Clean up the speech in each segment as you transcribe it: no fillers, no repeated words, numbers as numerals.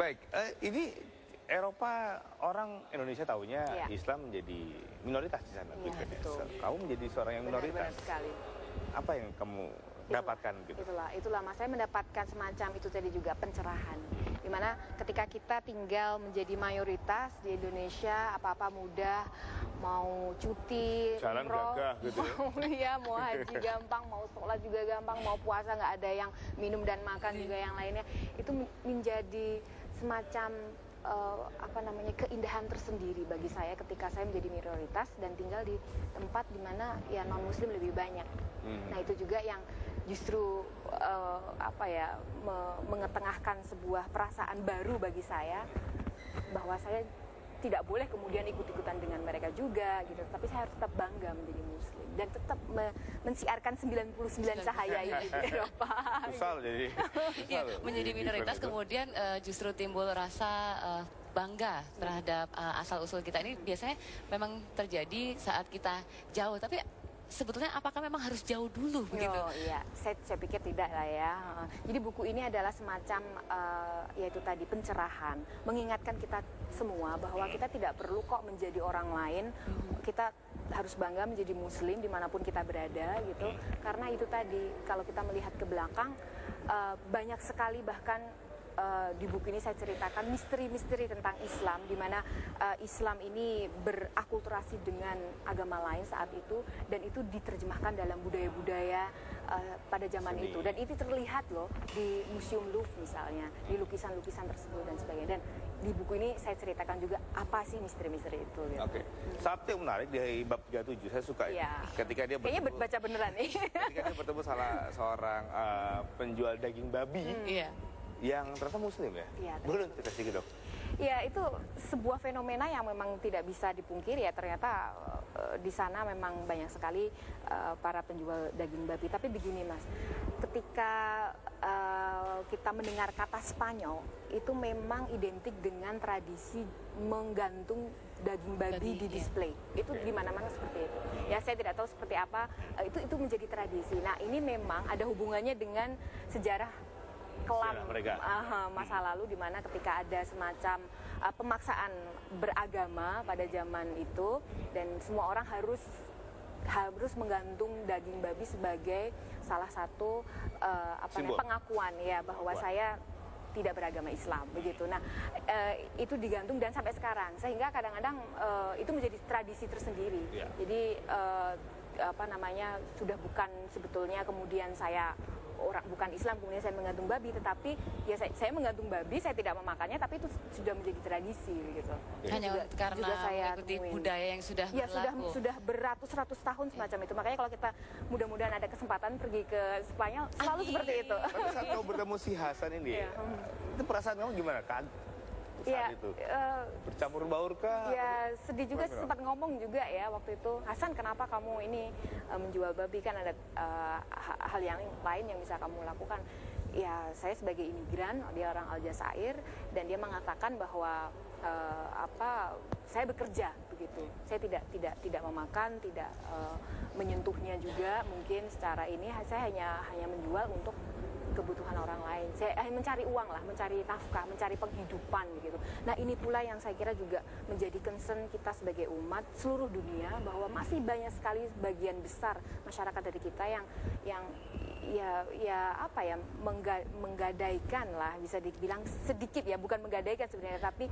Baik, ini Eropa, orang Indonesia tahunya Islam menjadi minoritas di sana. Kamu menjadi seorang yang minoritas. Benar sekali. Apa yang kamu dapatkan gitu? Itulah mas, saya mendapatkan semacam itu tadi juga pencerahan. Dimana ketika kita tinggal menjadi mayoritas di Indonesia, apa-apa mudah, mau cuti, jalan gagah gitu ya, mau haji gampang, mau sholat juga gampang, mau puasa nggak ada yang minum dan makan juga yang lainnya. Itu menjadi semacam keindahan tersendiri bagi saya ketika saya menjadi minoritas dan tinggal di tempat di mana ya non muslim lebih banyak. Nah itu juga yang justru mengetengahkan sebuah perasaan baru bagi saya bahwa saya tidak boleh kemudian ikut-ikutan dengan mereka juga gitu, tapi saya harus tetap bangga menjadi muslim dan tetap mensiarkan 99 cahaya ini di Eropa. Susah jadi. Ya, menjadi minoritas kemudian justru timbul rasa bangga terhadap asal-usul kita. Ini biasanya memang terjadi saat kita jauh, tapi sebetulnya apakah memang harus jauh dulu begitu? Iya, saya pikir tidak lah ya. Jadi buku ini adalah semacam yaitu tadi pencerahan, mengingatkan kita semua bahwa kita tidak perlu kok menjadi orang lain. Kita harus bangga menjadi muslim dimanapun kita berada gitu. Karena itu tadi kalau kita melihat ke belakang banyak sekali bahkan di buku ini saya ceritakan misteri-misteri tentang Islam, di mana Islam ini berakulturasi dengan agama lain saat itu, dan itu diterjemahkan dalam budaya-budaya pada zaman itu. Dan itu terlihat loh di Museum Louvre misalnya, di lukisan-lukisan tersebut dan sebagainya. Dan di buku ini saya ceritakan juga apa sih misteri-misteri itu. Gitu. Oke. Satu yang menarik di bab 37, saya suka ketika dia kayaknya baca beneran nih. Ketika dia bertemu seorang penjual daging babi. Yang ternyata muslim ya? Iya. Boleh cerita sedikit dok? Ya itu sebuah fenomena yang memang tidak bisa dipungkiri ya, ternyata di sana memang banyak sekali para penjual daging babi. Tapi begini mas, ketika kita mendengar kata Spanyol itu memang identik dengan tradisi menggantung daging babi di display. Itu di mana-mana seperti itu. Ya saya tidak tahu seperti apa, itu menjadi tradisi. Nah ini memang ada hubungannya dengan sejarah kelam masa lalu, di mana ketika ada semacam pemaksaan beragama pada zaman itu dan semua orang harus menggantung daging babi sebagai salah satu pengakuan ya bahwa saya tidak beragama Islam begitu. Nah itu digantung dan sampai sekarang, sehingga kadang-kadang itu menjadi tradisi tersendiri. Jadi sudah bukan sebetulnya kemudian saya bukan Islam kemudian saya menggantung babi, tetapi ya saya menggantung babi, saya tidak memakannya, tapi itu sudah menjadi tradisi gitu. Hanya karena mengikuti budaya yang sudah berlaku. sudah beratus-ratus tahun semacam itu. Makanya kalau kita mudah-mudahan ada kesempatan pergi ke Spanyol selalu seperti itu. Pada saat kamu bertemu si Hasan ini, itu perasaan kamu gimana kan? Saat itu bercampur baur kah? Ya sedih juga, sempat ngomong juga ya waktu itu, Hasan kenapa kamu ini menjual babi, kan ada hal yang lain yang bisa kamu lakukan. Ya saya sebagai imigran, dia orang Aljazair, dan dia mengatakan bahwa saya bekerja begitu, saya tidak memakan, tidak menyentuhnya juga mungkin secara ini, saya hanya menjual untuk kebutuhan orang lain. Saya mencari uang lah, mencari nafkah, mencari penghidupan begitu. Nah ini pula yang saya kira juga menjadi concern kita sebagai umat seluruh dunia, bahwa masih banyak sekali bagian besar masyarakat dari kita yang menggadaikan lah, bisa dibilang sedikit ya, bukan menggadaikan sebenarnya, tapi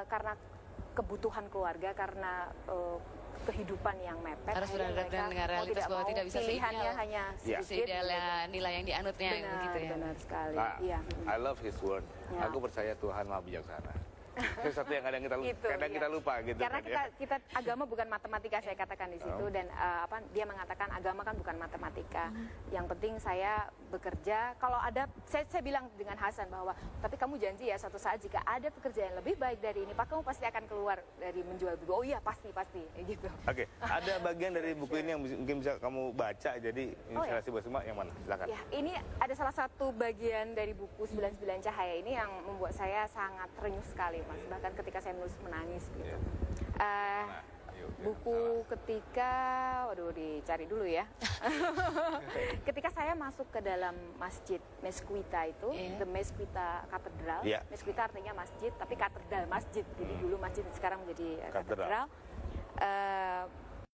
karena kebutuhan keluarga, karena kehidupan yang mepet, harus benar-benar dengan realitas bahwa tidak bisa pilihannya hanya sedikit nilai yang dianutnya gitu ya. Benar sekali. I love his word. Aku percaya Tuhan Maha Bijaksana. Itu satu yang kadang kita lupa gitu. Karena kita agama bukan matematika, saya katakan di situ, dan dia mengatakan agama kan bukan matematika. Yang penting saya bekerja. Kalau ada, saya bilang dengan Hasan bahwa tapi kamu janji ya suatu saat jika ada pekerjaan lebih baik dari ini, Pak, kamu pasti akan keluar dari menjual buku. Oh iya pasti gitu. Oke, ada bagian dari buku ini yang mungkin bisa kamu baca jadi inspirasi buat semua, yang mana? Silakan. Ya, ini ada salah satu bagian dari buku 99 Cahaya ini yang membuat saya sangat renyuh sekali, Mas. Bahkan ketika saya menulis menangis gitu. Buku ketika, waduh dicari dulu ya. Ketika saya masuk ke dalam masjid Mesquita itu, The Mesquita Cathedral. Mesquita artinya masjid, tapi katedral masjid. Jadi dulu masjid, sekarang menjadi katedral.